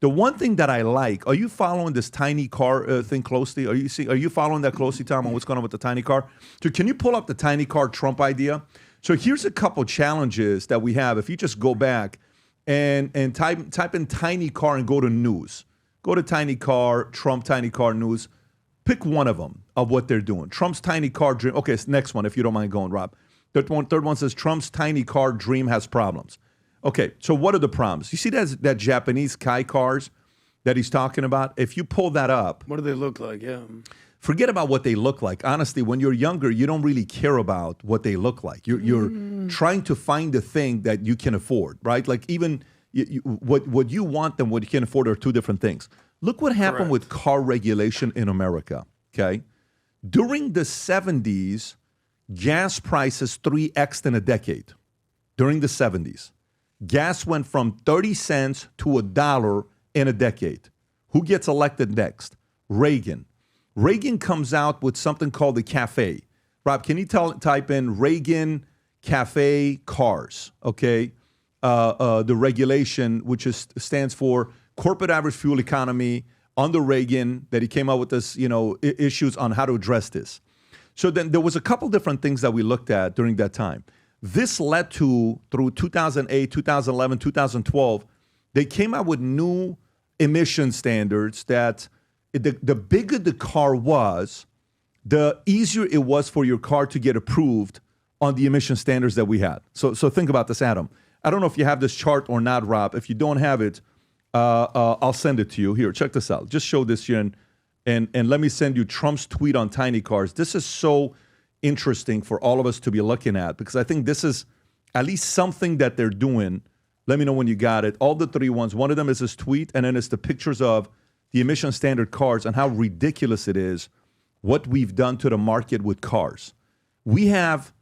The one thing that I like, are you following this tiny car thing closely? Are you following that closely, Tom, on what's going on with the tiny car? So can you pull up the tiny car Trump idea? So here's a couple challenges that we have. If you just go back and type in tiny car and go to news. Go to tiny car, Trump tiny car news. Pick one of them of what they're doing. Trump's tiny car dream. Okay, next one, if you don't mind going, Rob. Third one says Trump's tiny car dream has problems. Okay, so what are the problems? You see that Japanese Kai cars that he's talking about? If you pull that up. What do they look like? Yeah. Forget about what they look like. Honestly, when you're younger, you don't really care about what they look like. You're trying to find the thing that you can afford, right? Like even what you want and what you can afford are two different things. Look what happened with car regulation in America, okay? During the 70s, gas prices 3x'd in a decade. During the 70s. Gas went from 30 cents to $1 in a decade. Who gets elected next? Reagan. Reagan comes out with something called the CAFE. Rob, can you type in Reagan CAFE cars, okay? The regulation, which stands for Corporate Average Fuel Economy under Reagan, that he came out with this, issues on how to address this. So then there was a couple different things that we looked at during that time. This led to, through 2008, 2011, 2012, they came out with new emission standards that the bigger the car was, the easier it was for your car to get approved on the emission standards that we had. So think about this, Adam. I don't know if you have this chart or not, Rob. If you don't have it, I'll send it to you. Here, check this out. Just show this here, and let me send you Trump's tweet on tiny cars. This is so interesting for all of us to be looking at, because I think this is at least something that they're doing. Let me know when you got it. All the three ones. One of them is his tweet, and then it's the pictures of the emission standard cars and how ridiculous it is what we've done to the market with cars. We have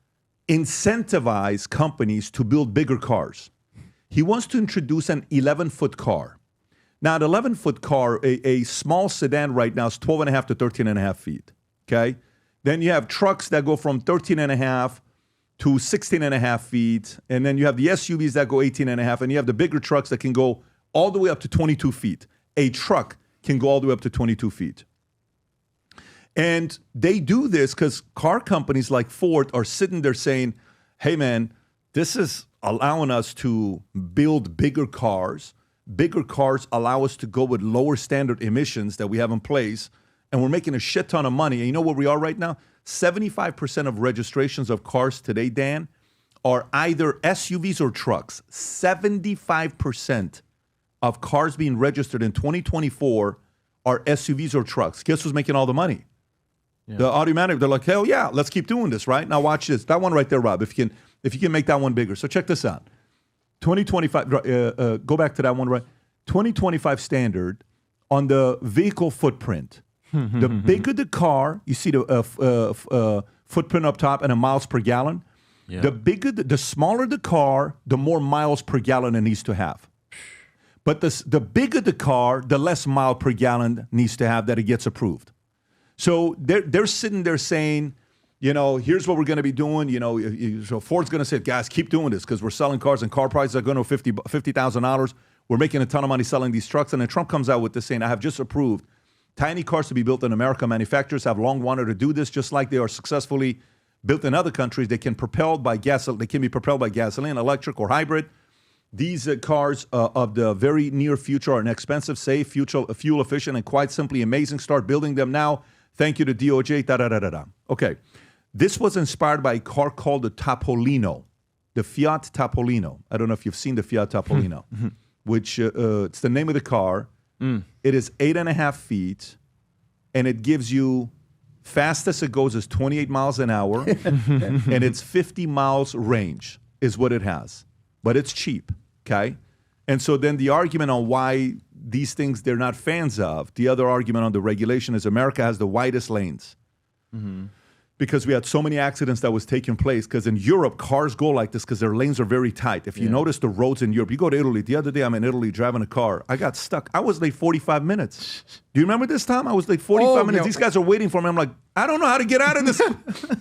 incentivized companies to build bigger cars. He wants to introduce an 11-foot car. Now, an 11-foot car, a small sedan right now is 12.5 to 13.5 feet, okay? Then you have trucks that go from 13.5 to 16.5 feet. And then you have the SUVs that go 18.5. And you have the bigger trucks that can go all the way up to 22 feet. A truck can go all the way up to 22 feet. And they do this because car companies like Ford are sitting there saying, hey, man, this is allowing us to build bigger cars. Bigger cars allow us to go with lower standard emissions that we have in place. And we're making a shit ton of money. And you know where we are right now? 75% of registrations of cars today, Dan, are either SUVs or trucks. 75% of cars being registered in 2024 are SUVs or trucks. Guess who's making all the money? Yeah. The Automaker. They're like, hell yeah, let's keep doing this, right? Now watch this. That one right there, Rob, if you can make that one bigger. So check this out. 2025, go back to that one, right? 2025 standard on the vehicle footprint. The bigger the car, you see the footprint up top and a miles per gallon. Yeah. The smaller the car, the more miles per gallon it needs to have. But the bigger the car, the less mile per gallon needs to have that it gets approved. So they're sitting there saying, here's what we're going to be doing. So Ford's going to say, guys, keep doing this because we're selling cars and car prices are going to $50,000. We're making a ton of money selling these trucks. And then Trump comes out with this saying, I have just approved tiny cars to be built in America. Manufacturers have long wanted to do this, just like they are successfully built in other countries. They can be propelled by gasoline, electric, or hybrid. These cars of the very near future are inexpensive, safe, fuel efficient, and quite simply amazing. Start building them now. Thank you to DOJ. Okay, this was inspired by a car called the Topolino, the Fiat Topolino. I don't know if you've seen the Fiat Topolino, which it's the name of the car. It is 8.5 feet, and it gives you, fastest it goes is 28 miles an hour, and it's 50 miles range is what it has. But it's cheap, okay? And so then the argument on why these things they're not fans of, the other argument on the regulation is America has the widest lanes. Because we had so many accidents that was taking place. Because in Europe, cars go like this because their lanes are very tight. If you notice the roads in Europe, you go to Italy. The other day, I'm in Italy driving a car. I got stuck. I was late 45 minutes. Do you remember this time? I was late 45 minutes. These guys are waiting for me. I'm like, I don't know how to get out of this.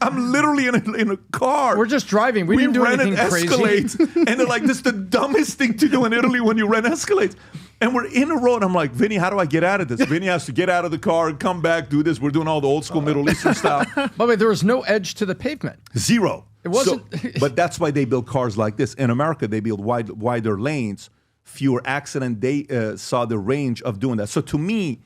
I'm literally in a car. We're just driving. We didn't do anything crazy. And they're like, this is the dumbest thing to do in Italy when you rent Escalades. And we're in a row, and I'm like, Vinny, how do I get out of this? Vinny has to get out of the car and come back, do this. We're doing all the old school Middle Eastern style. By the way, there was no edge to the pavement. Zero. It wasn't. But that's why they build cars like this. In America, they build wider lanes, fewer accidents. They saw the range of doing that. So to me,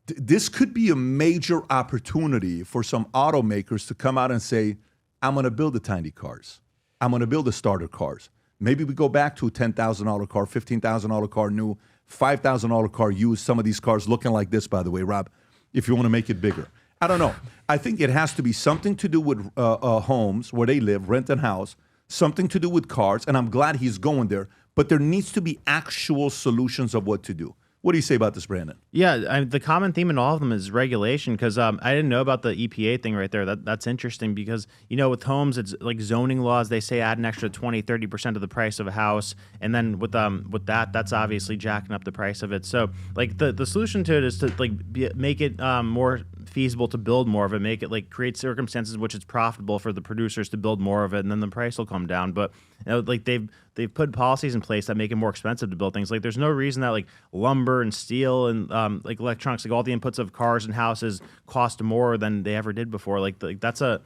this could be a major opportunity for some automakers to come out and say, I'm going to build the tiny cars. I'm going to build the starter cars. Maybe we go back to a $10,000 car, $15,000 car new, $5,000 car used. Some of these cars looking like this, by the way, Rob, if you want to make it bigger. I don't know. I think it has to be something to do with homes where they live, rent a house, something to do with cars, and I'm glad he's going there. But there needs to be actual solutions of what to do. What do you say about this, Brandon? Yeah, the common theme in all of them is regulation, because I didn't know about the EPA thing right there. That's interesting because, with homes, it's like zoning laws. They say add an extra 20, 30% of the price of a house. And then with that, that's obviously jacking up the price of it. So like the solution to it is to make it more feasible to build more of it, make it create circumstances in which it's profitable for the producers to build more of it, and then the price will come down. But they've put policies in place that make it more expensive to build things. Like there's no reason that lumber and steel and electronics, all the inputs of cars and houses cost more than they ever did before. That's a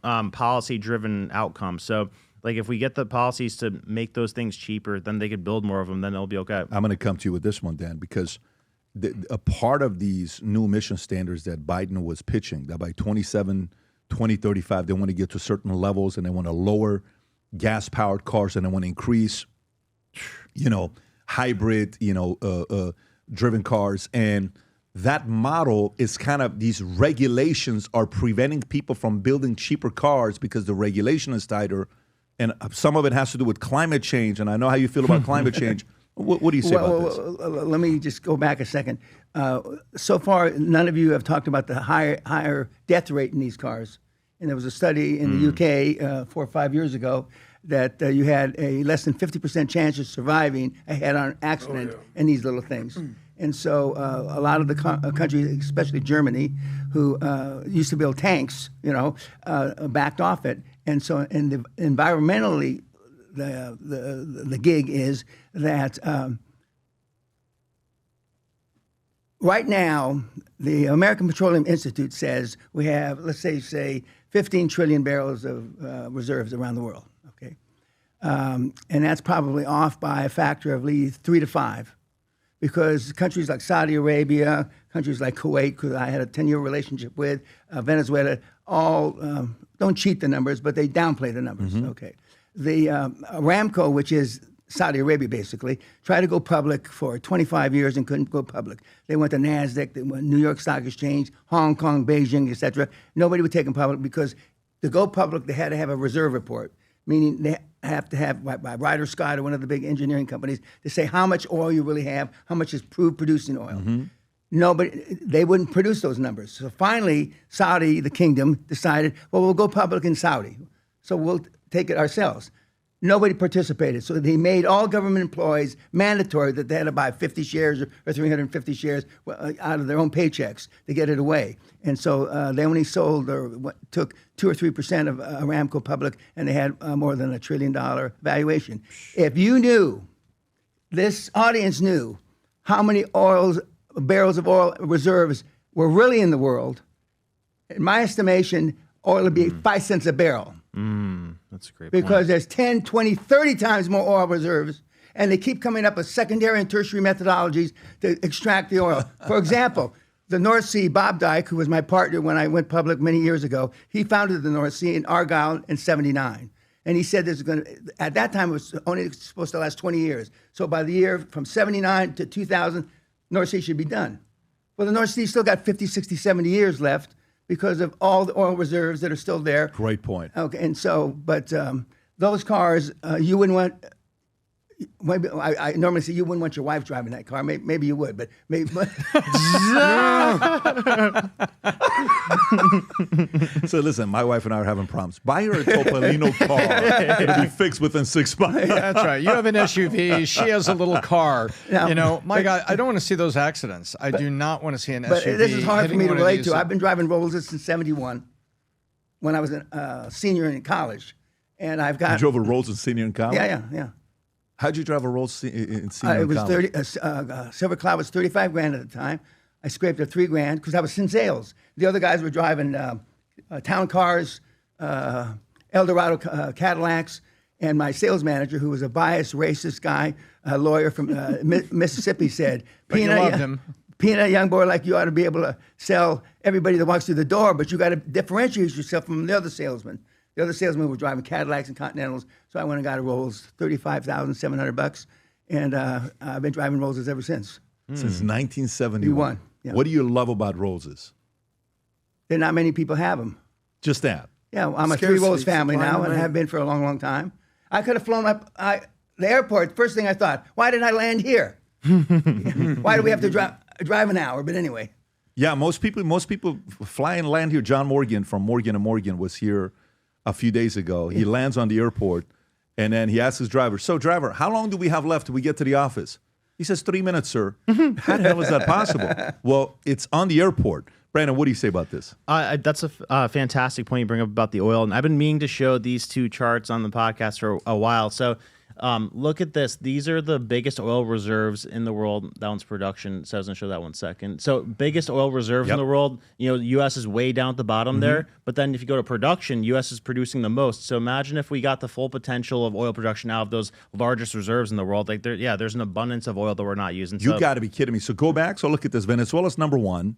policy driven outcome. So if we get the policies to make those things cheaper, then they could build more of them. Then it'll be okay. I'm going to come to you with this one, Dan, because a part of these new emission standards that Biden was pitching, that by 2035, they want to get to certain levels and they want to lower gas-powered cars and they want to increase, hybrid, driven cars. And that model is kind of, these regulations are preventing people from building cheaper cars because the regulation is tighter. And some of it has to do with climate change. And I know how you feel about climate change. What do you say about this? Let me just go back a second. So far, none of you have talked about the higher death rate in these cars. And there was a study in the UK 4 or 5 years ago that you had a less than 50% chance of surviving a head-on accident in these little things. And so a lot of the countries, especially Germany, who used to build tanks, backed off it. And so, environmentally, the gig is that right now, the American Petroleum Institute says we have, let's say 15 trillion barrels of reserves around the world. Okay, and that's probably off by a factor of at least 3 to 5, because countries like Saudi Arabia, countries like Kuwait, who I had a 10-year relationship with, Venezuela, all don't cheat the numbers, but they downplay the numbers. Mm-hmm. Okay. The Aramco, which is Saudi Arabia basically, tried to go public for 25 years and couldn't go public. They went to NASDAQ, they went New York Stock Exchange, Hong Kong, Beijing, etc. Nobody would take them public because to go public, they had to have a reserve report, meaning they have to have, by Ryder Scott or one of the big engineering companies, to say how much oil you really have, how much is proved producing oil. Mm-hmm. They wouldn't produce those numbers. So finally, Saudi, the kingdom, decided, well, we'll go public in Saudi. So we'll take it ourselves. Nobody participated. So they made all government employees mandatory that they had to buy 50 shares or 350 shares out of their own paychecks to get it away. And so they only sold or took 2 or 3% of Aramco public, and they had more than $1 trillion valuation. If you knew, this audience knew, how many barrels of oil reserves were really in the world, in my estimation, oil would be 5 cents a barrel. That's a great because point. There's 10, 20, 30 times more oil reserves, and they keep coming up with secondary and tertiary methodologies to extract the oil. For example, the North Sea, Bob Dyke, who was my partner when I went public many years ago, he founded the North Sea in Argyll in 1979. And he said at that time it was only supposed to last 20 years. So by the year from 1979 to 2000, North Sea should be done. Well, the North Sea still got 50, 60, 70 years left because of all the oil reserves that are still there. Great point. Okay, and so, but those cars, you wouldn't want. Maybe I normally say you wouldn't want your wife driving that car. Maybe you would, but maybe. So listen, my wife and I are having problems. Buy her a Topolino car. It'll be fixed within 6 months. That's right. You have an SUV. She has a little car. No, my God, I don't want to see those accidents. I do not want to see an SUV. But this is hard for me to relate to. I've been driving Rolls's since 1971, when I was a senior in college, and I've got. You drove a Rolls as senior in college? Yeah. How'd you drive a Rolls in It senior was college? 30. Silver Cloud was 35 grand at the time. I scraped a $3 grand because I was in sales. The other guys were driving town cars, Eldorado Cadillacs, and my sales manager, who was a biased, racist guy, a lawyer from Mississippi, said, But you loved him. Pena, young boy like you ought to be able to sell everybody that walks through the door, but you got to differentiate yourself from the other salesmen. The other salesmen were driving Cadillacs and Continentals, so I went and got a Rolls, $35,700, and I've been driving Rollses ever since. Since 1971. Yeah. What do you love about Rollses? There not many people have them. Just that. Yeah, well, I'm a Scarcity, three-Rolls family supply now and and demand. have been for a long, long time. I could have flown up the airport. First thing I thought, why didn't I land here? Why do we have to drive an hour? But anyway. Yeah, most people fly and land here. John Morgan from Morgan & Morgan was here a few days ago. He lands on the airport, and then he asks his driver, so driver, how long do we have left till we get to the office? He says, 3 minutes, sir. How the hell is that possible? Well, it's on the airport. Brandon, what do you say about this? That's a fantastic point you bring up about the oil. And I've been meaning to show these two charts on the podcast for a while. So look at this. These are the biggest oil reserves in the world. That one's production. So I was going to show that one second. So biggest oil reserves in the world. You know, the U.S. is way down at the bottom there. But then if you go to production, U.S. is producing the most. So imagine if we got the full potential of oil production out of those largest reserves in the world. Like, there's an abundance of oil that we're not using. You got to be kidding me. So go back. So look at this. Venezuela's number one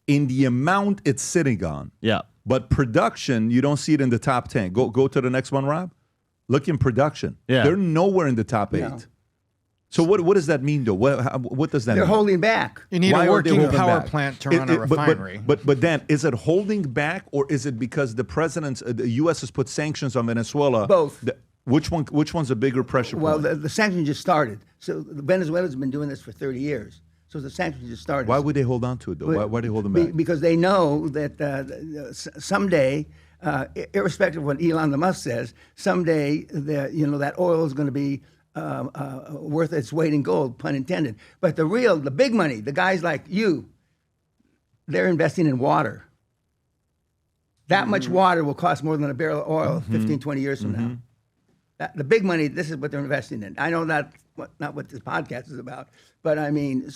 in the amount it's sitting on. Yeah. But production, you don't see it in the top 10. Go to the next one, Rob. Look in production. Yeah. They're nowhere in the top 8. No. So what does that mean, though? What does that They're mean? holding back. You need Why a are they working holding power back? plant to run a refinery. But Dan, is it holding back, or is it because the the U.S. has put sanctions on Venezuela? Both. Which one's a bigger pressure Well, point? the sanctions just started. So Venezuela's been doing this for 30 years. So the sanctions just started. Why would they hold on to it, though? Why are they holding back? Because they know that someday, irrespective of what Elon Musk says, someday that oil is going to be worth its weight in gold, pun intended. But the big money, the guys like you, they're investing in water. That much water will cost more than a barrel of oil 15, 20 years from now. The big money, this is what they're investing in. I know not what this podcast is about, but I mean,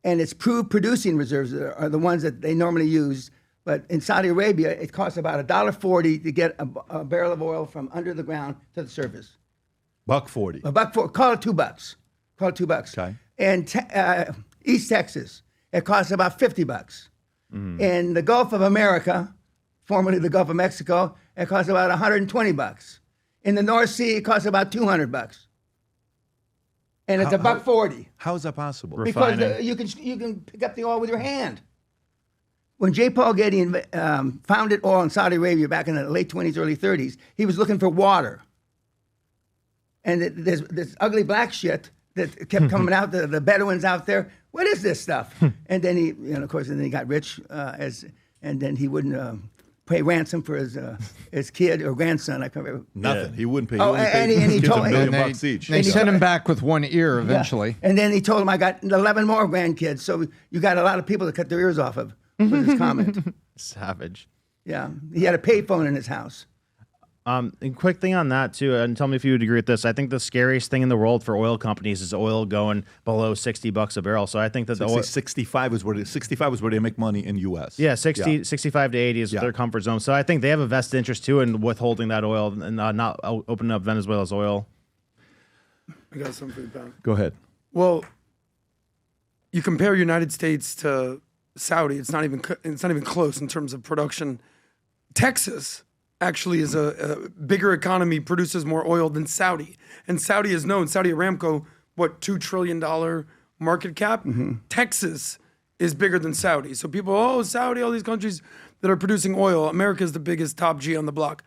and it's proved producing reserves are the ones that they normally use. But in Saudi Arabia, it costs about $1.40 to get a barrel of oil from under the ground to the surface. $1.40. $1.40, call it $2. Call it $2. Okay. And East Texas, it costs about $50. In the Gulf of America, formerly the Gulf of Mexico, it costs about $120. In the North Sea, it costs about $200. And it's $1.40. How is that possible? Because Refining. you can pick up the oil with your hand. When J. Paul Getty founded oil in Saudi Arabia back in the late 20s, early 30s, he was looking for water. And there's this ugly black shit that kept coming out, the Bedouins out there. What is this stuff? And then he got rich, and then he wouldn't pay ransom for his kid or grandson. I can't remember. Nothing. He wouldn't pay. Oh, He and he kids told- $1 million And bucks each. They sent him back with one ear eventually. Yeah. And then he told him, I got 11 more grandkids. So you got a lot of people to cut their ears off of with his comment. Savage. Yeah. He had a payphone in his house. And quick thing on that too, and tell me if you would agree with this. I think the scariest thing in the world for oil companies is oil going below $60 a barrel. So I think that the oil, 65 is where they make money in U.S. 65 to 80 is their comfort zone. So I think they have a vested interest too in withholding that oil and not opening up Venezuela's oil. I got something for you, Pat. Go ahead. Well, you compare United States to Saudi, it's not even close in terms of production. Texas actually is a bigger economy, produces more oil than Saudi. And Saudi is known, Saudi Aramco, $2 trillion market cap? Texas is bigger than Saudi. So people, Saudi, all these countries that are producing oil, America is the biggest top G on the block.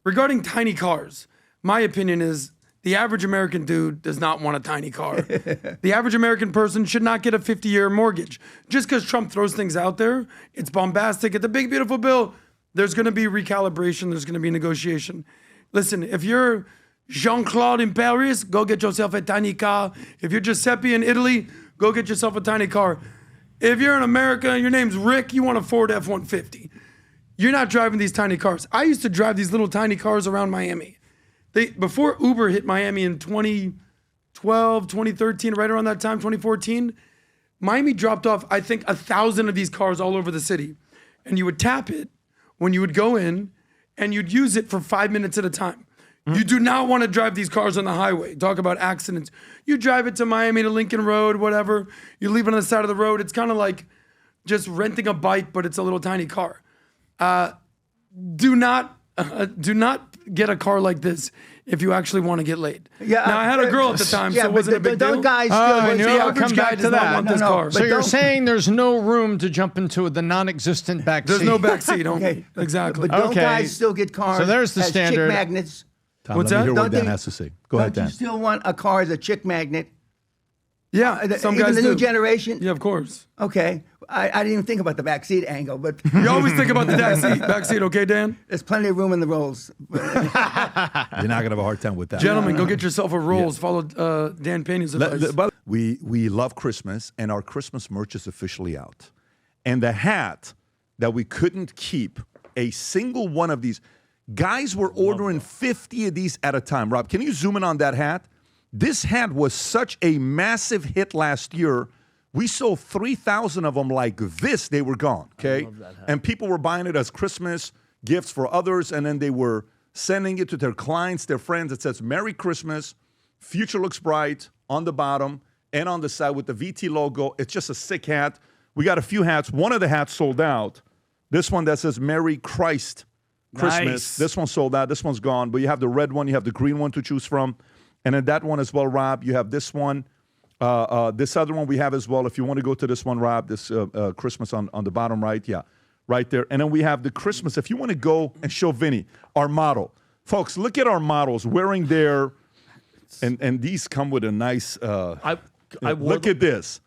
Regarding tiny cars, my opinion is the average American dude does not want a tiny car. The average American person should not get a 50-year mortgage. Just because Trump throws things out there, it's bombastic. It's a big, beautiful bill. There's going to be recalibration. There's going to be negotiation. Listen, if you're Jean-Claude in Paris, go get yourself a tiny car. If you're Giuseppe in Italy, go get yourself a tiny car. If you're in America and your name's Rick, you want a Ford F-150. You're not driving these tiny cars. I used to drive these little tiny cars around Miami. before Uber hit Miami in 2012, 2013, right around that time, 2014, Miami dropped off, I think, 1,000 of these cars all over the city. And you would tap it when you would go in, and you'd use it for 5 minutes at a time. You do not want to drive these cars on the highway. Talk about accidents. You drive it to Miami, to Lincoln Road, whatever. You leave it on the side of the road. It's kind of like just renting a bike, but it's a little tiny car. Do not get a car like this if you actually want to get laid. Yeah, now I had a girl at the time, so it wasn't a big deal. Guys I knew The I'll average come guy back does to not that. want this car. So you're saying there's no room to jump into the non-existent back seat? There's no backseat. Okay. Exactly. But don't Okay. guys still get cars So there's the as standard. chick magnets? Tom, What's let me that? hear what Don't Dan they- has to say. Go ahead, Don't Dan. you still want a car as a chick magnet? Yeah, some Even guys the do. new generation? Yeah, of course. Okay. I didn't even think about the backseat angle, but You always think about the backseat, okay, Dan? there's plenty of room in the rolls. You're not going to have a hard time with that. Gentlemen, go get yourself a Rolls. Follow Dan Pena's advice. But we love Christmas, and our Christmas merch is officially out. And the hat that we couldn't keep a single one of these. Guys were ordering 50 of these at a time. Rob, can you zoom in on that hat? This hat was such a massive hit last year. We sold 3,000 of them like this. They were gone, okay? And people were buying it as Christmas gifts for others, and then they were sending it to their clients, their friends. It says, Merry Christmas, Future Looks Bright on the bottom and on the side with the VT logo. It's just a sick hat. We got a few hats. One of the hats sold out. This one that says Merry Christ Christmas. Nice. This one sold out. This one's gone. But you have the red one. You have the green one to choose from. And then that one as well, Rob. You have this one. This other one we have as well. If you want to go to this one, Rob, this Christmas on the bottom right. Yeah, right there. And then we have the Christmas. If you want to go and show Vinny our model. Folks, look at our models wearing their, and these come with a nice, I look at this.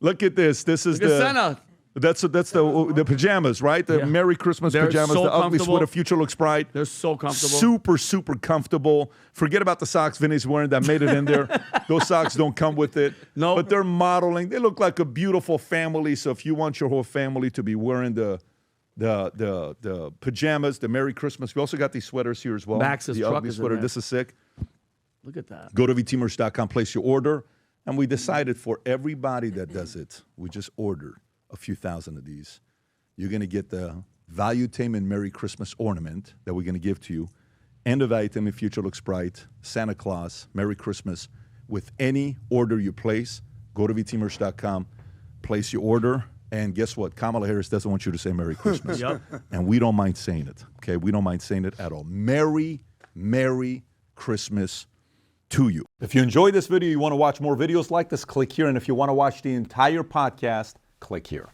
Look at this. This is Look at the, Santa. that's the pajamas, right? The Yeah. Merry Christmas They're pajamas, so the ugly comfortable. sweater, Future Looks Bright. They're so comfortable. Super, super comfortable. Forget about the socks Vinny's wearing that made it in there. Those socks don't come with it. No. But they're modeling. They look like a beautiful family. So if you want your whole family to be wearing the pajamas, the Merry Christmas. We also got these sweaters here as well. Max's the truck ugly is in sweater. there. This is sick. Look at that. Go to vtmerch.com, place your order. And we decided for everybody that does it, we just order a few thousand of these. You're going to get the Valuetainment Merry Christmas ornament that we're going to give to you. End of Valuetainment Future Looks Bright, Santa Claus, Merry Christmas. With any order you place, go to vtmerch.com, place your order, and guess what? Kamala Harris doesn't want you to say Merry Christmas. Yep. And we don't mind saying it, okay? We don't mind saying it at all. Merry, Merry Christmas to you. If you enjoyed this video, you want to watch more videos like this, click here. And if you want to watch the entire podcast, click here.